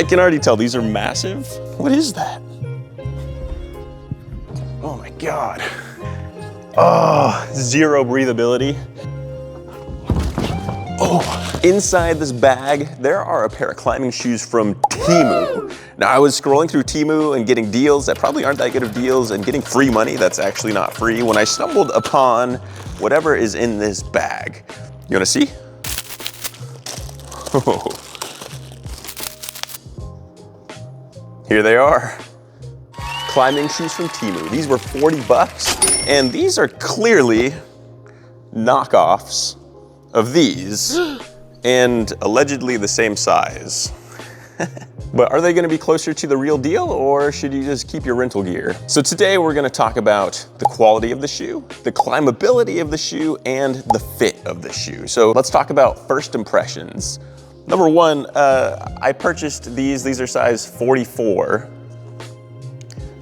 I can already tell these are massive. What is that? Oh my God. Oh, zero breathability. Oh, inside this bag, there are a pair of climbing shoes from Teemu. Now, I was scrolling through Teemu and getting deals that probably aren't that good of deals and getting free money that's actually not free when I stumbled upon whatever is in this bag. You wanna see? Oh. Here they are. Climbing shoes from Teemu. These were 40 bucks, and these are clearly knockoffs of these, and allegedly the same size. But are they gonna be closer to the real deal, or should you just keep your rental gear? So today we're gonna talk about the quality of the shoe, the climbability of the shoe, and the fit of the shoe. So let's talk about first impressions. Number one, I purchased these. These are size 44.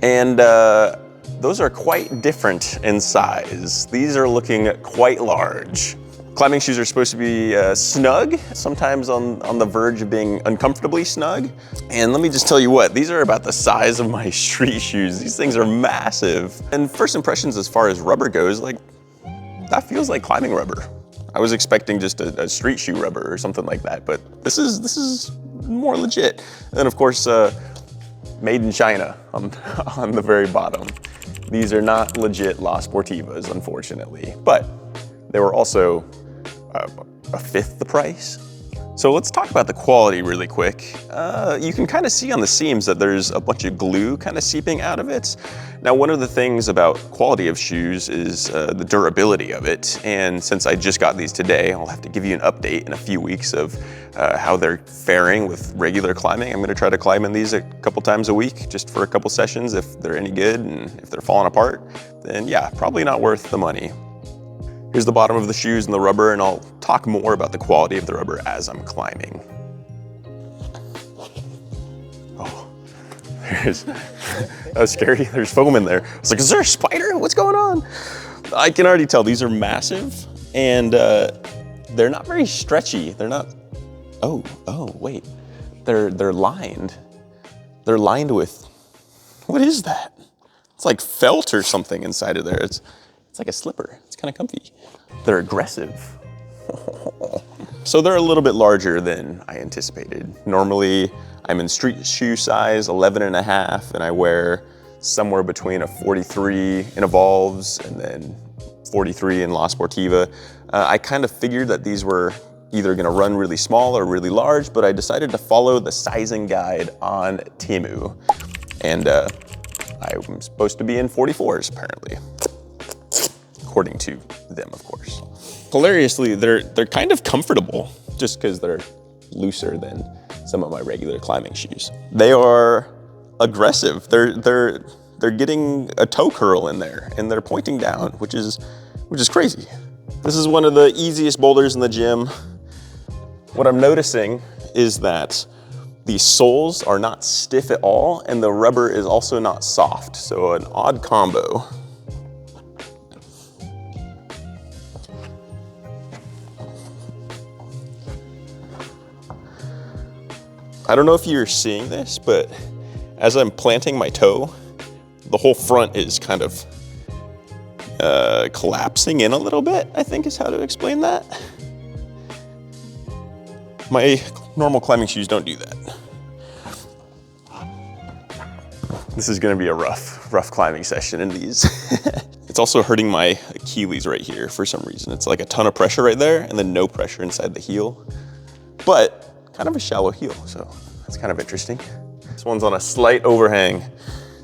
And those are quite different in size. These are looking quite large. Climbing shoes are supposed to be snug, sometimes on the verge of being uncomfortably snug. And let me just tell you what, these are about the size of my street shoes. These things are massive. And first impressions as far as rubber goes, like, that feels like climbing rubber. I was expecting just a street shoe rubber or something like that, but this is more legit. And then of course, made in China on the very bottom. These are not legit La Sportivas, unfortunately, but they were also a fifth the price. So let's talk about the quality really quick. You can kind of see on the seams that there's a bunch of glue kind of seeping out of it. Now, one of the things about quality of shoes is the durability of it. And since I just got these today, I'll have to give you an update in a few weeks of how they're faring with regular climbing. I'm gonna try to climb in these a couple times a week, just for a couple sessions. If they're any good and if they're falling apart, then yeah, probably not worth the money. Here's the bottom of the shoes and the rubber, and I'll talk more about the quality of the rubber as I'm climbing. Oh, that was scary. There's foam in there. I was like, is there a spider? What's going on? I can already tell these are massive, and they're not very stretchy. They're not, oh, wait. They're lined. They're lined with, what is that? It's like felt or something inside of there. It's like a slipper. It's kind of comfy. They're aggressive. So they're a little bit larger than I anticipated. Normally, I'm in street shoe size 11.5, and I wear somewhere between a 43 in Evolves and then 43 in La Sportiva. I kind of figured that these were either gonna run really small or really large, but I decided to follow the sizing guide on Teemu. And I'm supposed to be in 44s, apparently. According to them, of course. Hilariously, they're kind of comfortable just because they're looser than some of my regular climbing shoes. They are aggressive. They're getting a toe curl in there and they're pointing down, which is crazy. This is one of the easiest boulders in the gym. What I'm noticing is that the soles are not stiff at all and the rubber is also not soft. So an odd combo. I don't know if you're seeing this, but as I'm planting my toe, the whole front is kind of collapsing in a little bit, I think is how to explain that. My normal climbing shoes don't do that. This is gonna be a rough climbing session in these. It's also hurting my Achilles right here for some reason. It's like a ton of pressure right there and then no pressure inside the heel. But kind of a shallow heel, so that's kind of interesting. This one's on a slight overhang.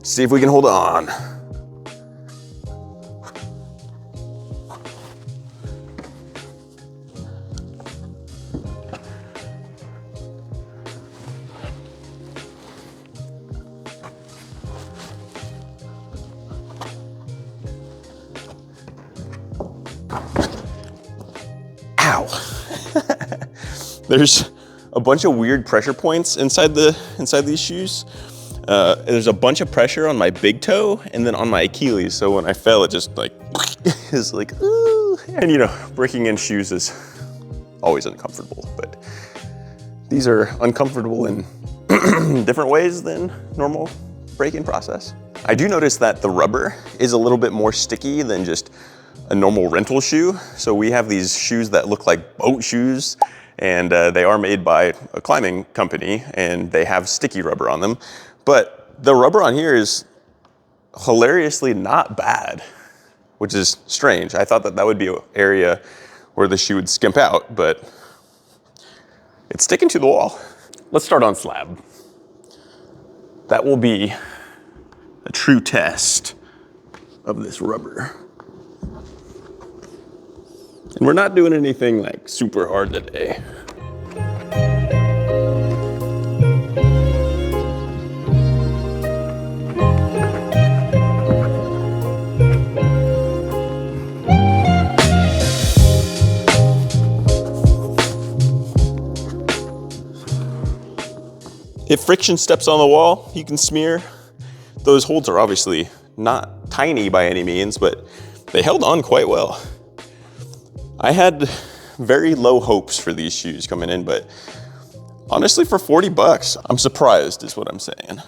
See if we can hold on. There's a bunch of weird pressure points inside these shoes. There's a bunch of pressure on my big toe and then on my Achilles. So when I fell, it just like, is like, ooh. And you know, breaking in shoes is always uncomfortable, but these are uncomfortable in different ways than normal break-in process. I do notice that the rubber is a little bit more sticky than just a normal rental shoe. So we have these shoes that look like boat shoes, and they are made by a climbing company, and they have sticky rubber on them. But the rubber on here is hilariously not bad, which is strange. I thought that that would be an area where the shoe would skimp out, but it's sticking to the wall. Let's start on Slab. That will be a true test of this rubber. And we're not doing anything like super hard today. If friction steps on the wall, you can smear. Those holes are obviously not tiny by any means, but they held on quite well. I had very low hopes for these shoes coming in, but honestly, for 40 bucks, I'm surprised is what I'm saying.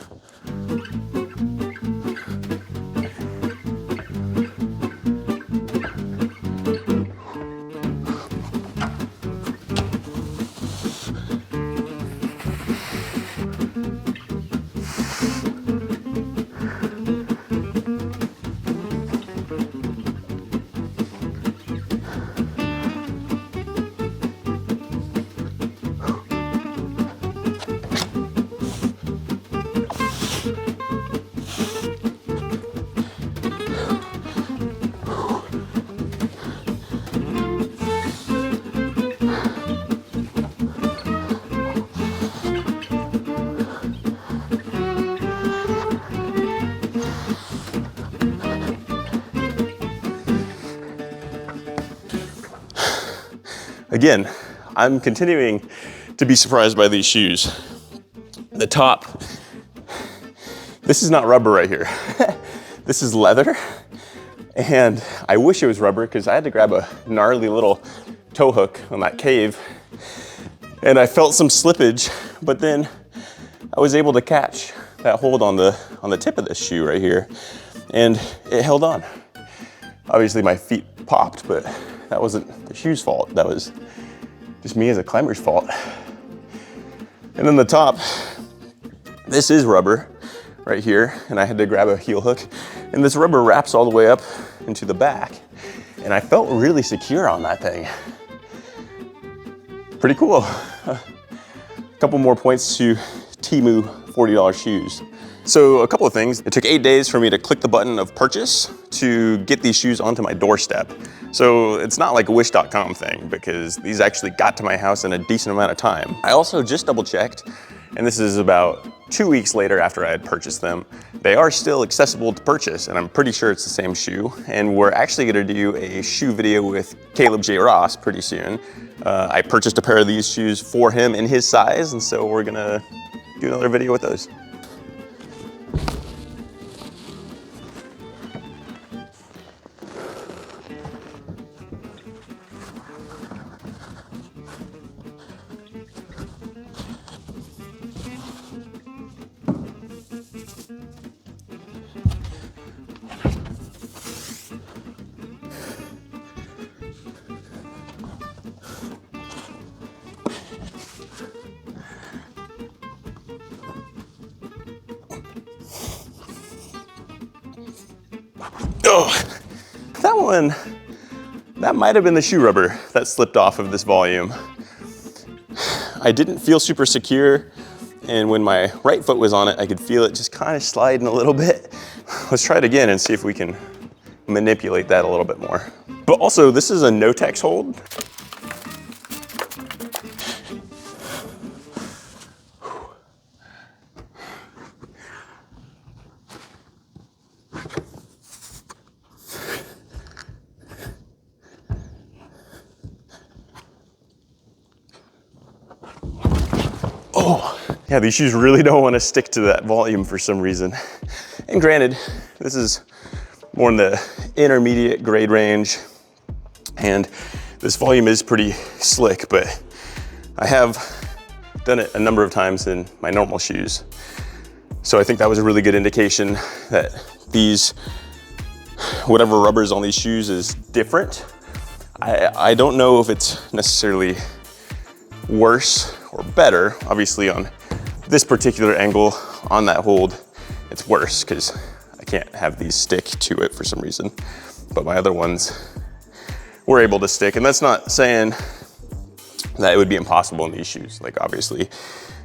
Again, I'm continuing to be surprised by these shoes. The top, this is not rubber right here. This is leather, and I wish it was rubber because I had to grab a gnarly little toe hook on that cave, and I felt some slippage, but then I was able to catch that hold on the tip of this shoe right here, and it held on. Obviously my feet popped, but that wasn't the shoe's fault. That was just me as a climber's fault. And then the top, this is rubber right here, and I had to grab a heel hook, and this rubber wraps all the way up into the back, and I felt really secure on that thing. Pretty cool. A couple more points to Teemu $40 shoes. So a couple of things. It took 8 days for me to click the button of purchase to get these shoes onto my doorstep. So it's not like a wish.com thing, because these actually got to my house in a decent amount of time. I also just double checked, and this is about 2 weeks later after I had purchased them. They are still accessible to purchase, and I'm pretty sure it's the same shoe. And we're actually gonna do a shoe video with Caleb J. Ross pretty soon. I purchased a pair of these shoes for him in his size, and so we're gonna do another video with those. Oh, that might have been the shoe rubber that slipped off of this volume. I didn't feel super secure, and when my right foot was on it, I could feel it just kind of sliding a little bit. Let's try it again and see if we can manipulate that a little bit more. But also, this is a no-tex hold. Oh, yeah, these shoes really don't want to stick to that volume for some reason. And granted, this is more in the intermediate grade range, and this volume is pretty slick, but I have done it a number of times in my normal shoes. So I think that was a really good indication that whatever rubber is on these shoes is different. I don't know if it's necessarily worse or better. Obviously on this particular angle on that hold, it's worse because I can't have these stick to it for some reason. But my other ones were able to stick, and that's not saying that it would be impossible in these shoes. Like obviously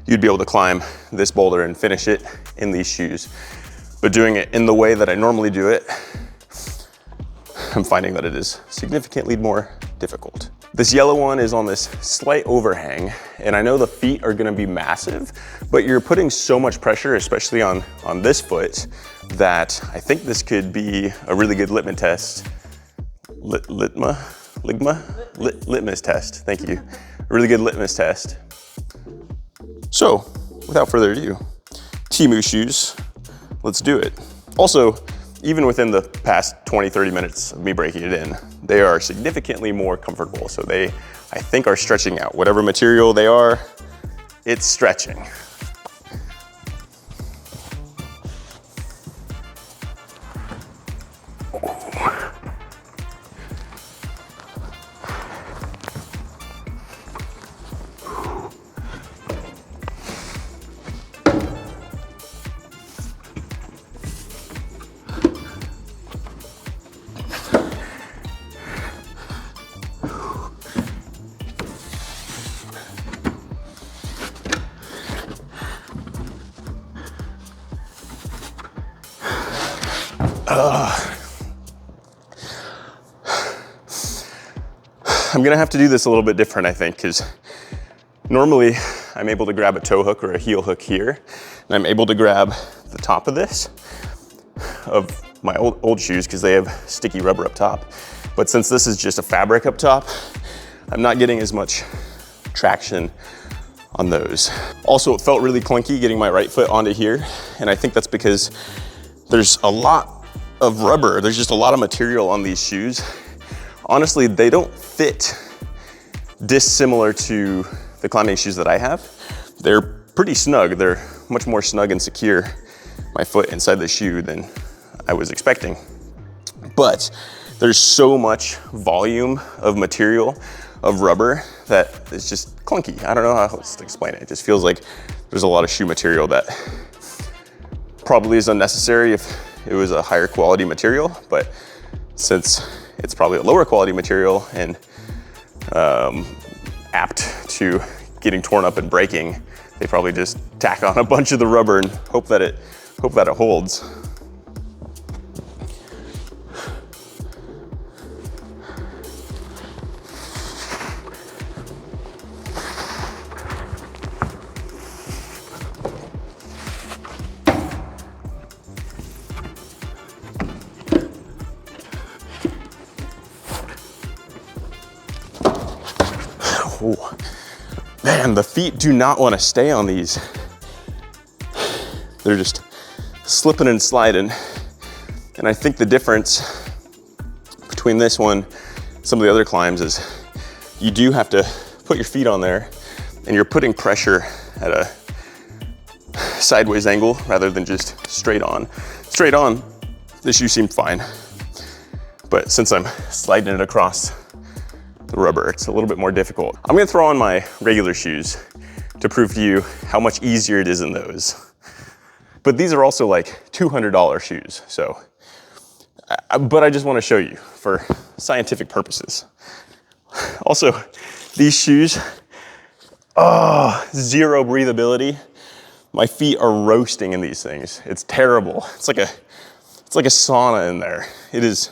you'd be able to climb this boulder and finish it in these shoes, but doing it in the way that I normally do it, I'm finding that it is significantly more difficult. This yellow one is on this slight overhang, and I know the feet are gonna be massive, but you're putting so much pressure, especially on this foot, that I think this could be a really good litmus test. Litmus test, thank you. A really good litmus test. So, without further ado, Teemu shoes, let's do it. Also, even within the past 20, 30 minutes of me breaking it in, they are significantly more comfortable. So they, I think, are stretching out. Whatever material they are, it's stretching. I'm gonna have to do this a little bit different, I think, because normally I'm able to grab a toe hook or a heel hook here, and I'm able to grab the top of this, of my old shoes, because they have sticky rubber up top. But since this is just a fabric up top, I'm not getting as much traction on those. Also, it felt really clunky getting my right foot onto here, and I think that's because there's a lot of rubber. There's just a lot of material on these shoes. Honestly, they don't fit dissimilar to the climbing shoes that I have. They're pretty snug. They're much more snug and secure, my foot inside the shoe, than I was expecting. But there's so much volume of material, of rubber, that it's just clunky. I don't know how else to explain it. It just feels like there's a lot of shoe material that probably is unnecessary if it was a higher quality material, but since it's probably a lower quality material and apt to getting torn up and breaking, they probably just tack on a bunch of the rubber and hope that it holds. Oh, man, the feet do not want to stay on these. They're just slipping and sliding. And I think the difference between this one and some of the other climbs is you do have to put your feet on there, and you're putting pressure at a sideways angle rather than just straight on. Straight on, the shoe seemed fine. But since I'm sliding it across the rubber, it's a little bit more difficult. I'm gonna throw on my regular shoes to prove to you how much easier it is in those. But these are also like $200 shoes, so. But I just wanna show you for scientific purposes. Also, these shoes, zero breathability. My feet are roasting in these things. It's terrible. It's like a sauna in there. It is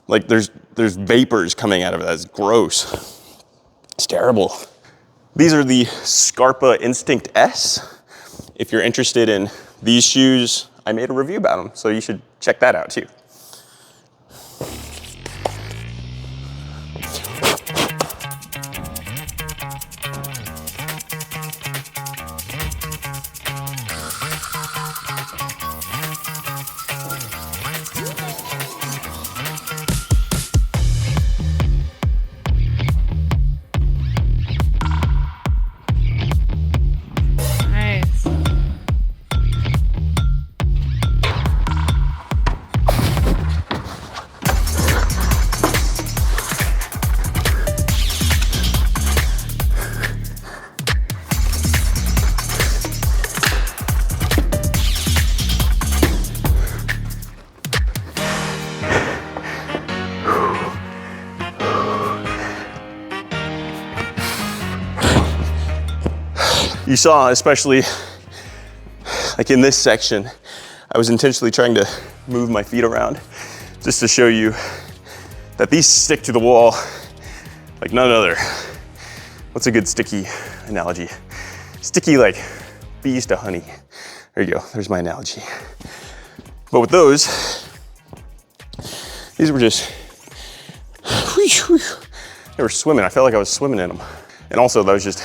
like there's vapors coming out of it. That's gross. It's terrible. These are the Scarpa Instinct S. If you're interested in these shoes, I made a review about them, so you should check that out too. You saw, especially like in this section, I was intentionally trying to move my feet around just to show you that these stick to the wall like none other. What's a good sticky analogy? Sticky like bees to honey. There you go, there's my analogy. But with those, these were just, they were swimming. I felt like I was swimming in them. And also that was just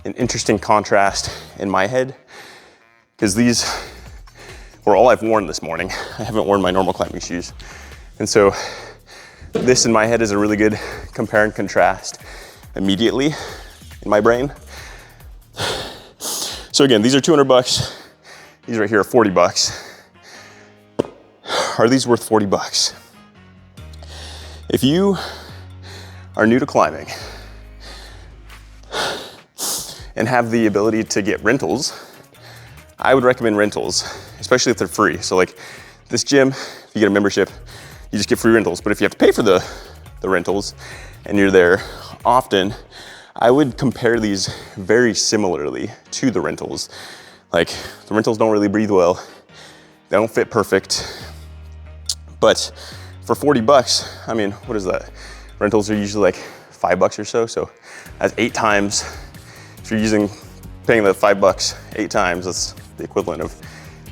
an interesting contrast in my head, because these were all I've worn this morning. I haven't worn my normal climbing shoes. And so this in my head is a really good compare and contrast immediately in my brain. So again, these are 200 bucks. These right here are 40 bucks. Are these worth 40 bucks? If you are new to climbing and have the ability to get rentals, I would recommend rentals, especially if they're free. So like this gym, if you get a membership, you just get free rentals. But if you have to pay for the rentals and you're there often, I would compare these very similarly to the rentals. Like the rentals don't really breathe well. They don't fit perfect. But for 40 bucks, I mean, what is that? Rentals are usually like $5 or so. So that's 8 times. If you're paying the $5 8 times, that's the equivalent of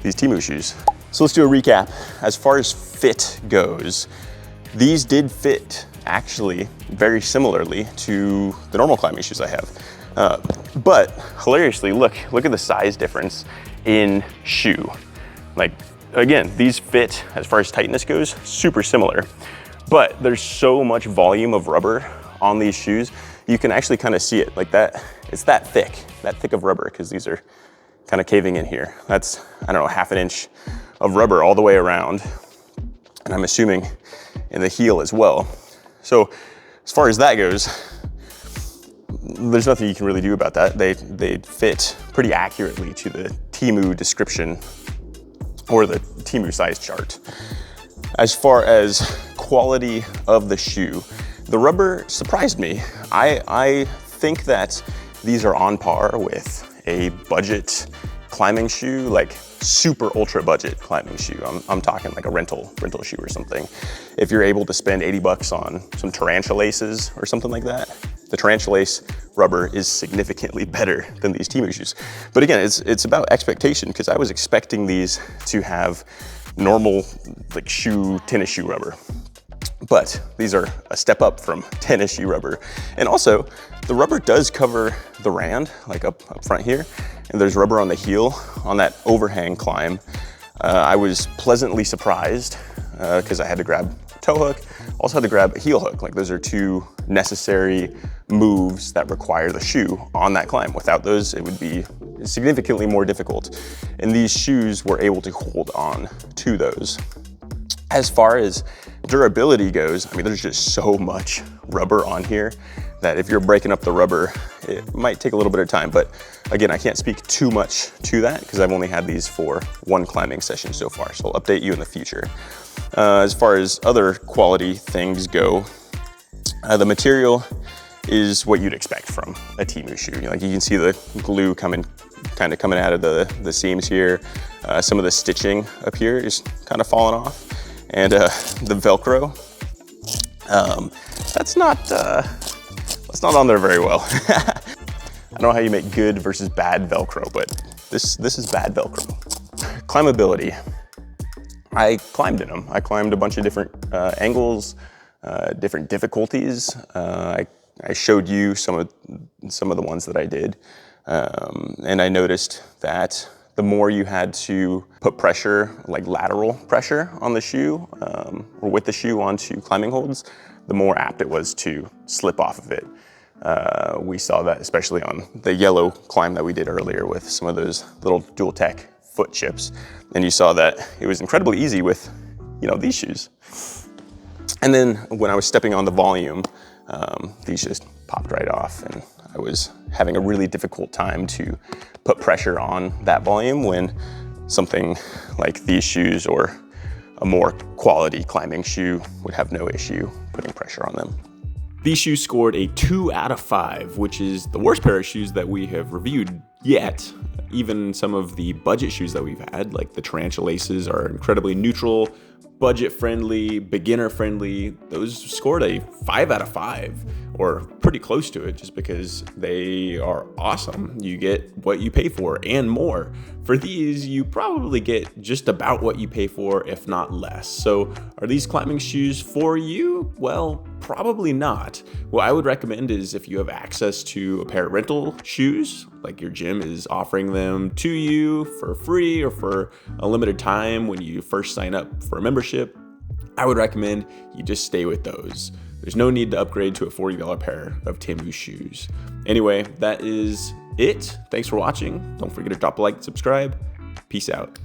these Teemu shoes. So let's do a recap. As far as fit goes, these did fit actually very similarly to the normal climbing shoes I have. But hilariously, look at the size difference in shoe. Like, again, these fit, as far as tightness goes, super similar. But there's so much volume of rubber on these shoes, you can actually kind of see it like that. It's that thick of rubber, because these are kind of caving in here. That's, I don't know, ½ an inch of rubber all the way around. And I'm assuming in the heel as well. So as far as that goes, there's nothing you can really do about that. They fit pretty accurately to the Teemu description or the Teemu size chart. As far as quality of the shoe, the rubber surprised me. I think that these are on par with a budget climbing shoe, like super ultra budget climbing shoe. I'm talking like a rental shoe or something. If you're able to spend 80 bucks on some tarantula laces or something like that, the tarantula lace rubber is significantly better than these Teemu shoes. But again, it's about expectation, because I was expecting these to have normal like tennis shoe rubber. But these are a step up from tennis shoe rubber. And also, the rubber does cover the rand, like up front here, and there's rubber on the heel on that overhang climb. I was pleasantly surprised because I had to grab a toe hook, also had to grab a heel hook. Like those are 2 necessary moves that require the shoe on that climb. Without those, it would be significantly more difficult. And these shoes were able to hold on to those. As far as durability goes, I mean, there's just so much rubber on here that if you're breaking up the rubber, it might take a little bit of time. But again, I can't speak too much to that because I've only had these for 1 climbing session so far. So I'll update you in the future. As far as other quality things go, the material is what you'd expect from a Teemu shoe. Like you can see the glue kind of coming out of the seams here. Some of the stitching up here is kind of falling off. And the Velcro, that's not on there very well. I don't know how you make good versus bad Velcro, but this is bad Velcro. Climbability. I climbed in them. I climbed a bunch of different angles, different difficulties. I showed you some of the ones that I did, and I noticed that the more you had to put pressure, like lateral pressure on the shoe, or with the shoe onto climbing holds, the more apt it was to slip off of it. We saw that especially on the yellow climb that we did earlier with some of those little dual tech foot chips. And you saw that it was incredibly easy with, these shoes. And then when I was stepping on the volume, these just popped right off, and I was having a really difficult time to put pressure on that volume when something like these shoes or a more quality climbing shoe would have no issue putting pressure on them. These shoes scored a 2 out of 5, which is the worst pair of shoes that we have reviewed yet. Even some of the budget shoes that we've had, like the Tarantula laces, are incredibly neutral, budget-friendly, beginner-friendly. Those scored a 5 out of 5, or pretty close to it, just because they are awesome. You get what you pay for and more. For these, you probably get just about what you pay for, if not less. So are these climbing shoes for you? Well, probably not. What I would recommend is if you have access to a pair of rental shoes, like your gym is offering them to you for free or for a limited time when you first sign up for a membership, I would recommend you just stay with those. There's no need to upgrade to a $40 pair of TEMU shoes. Anyway, that is it. Thanks for watching. Don't forget to drop a like and subscribe. Peace out.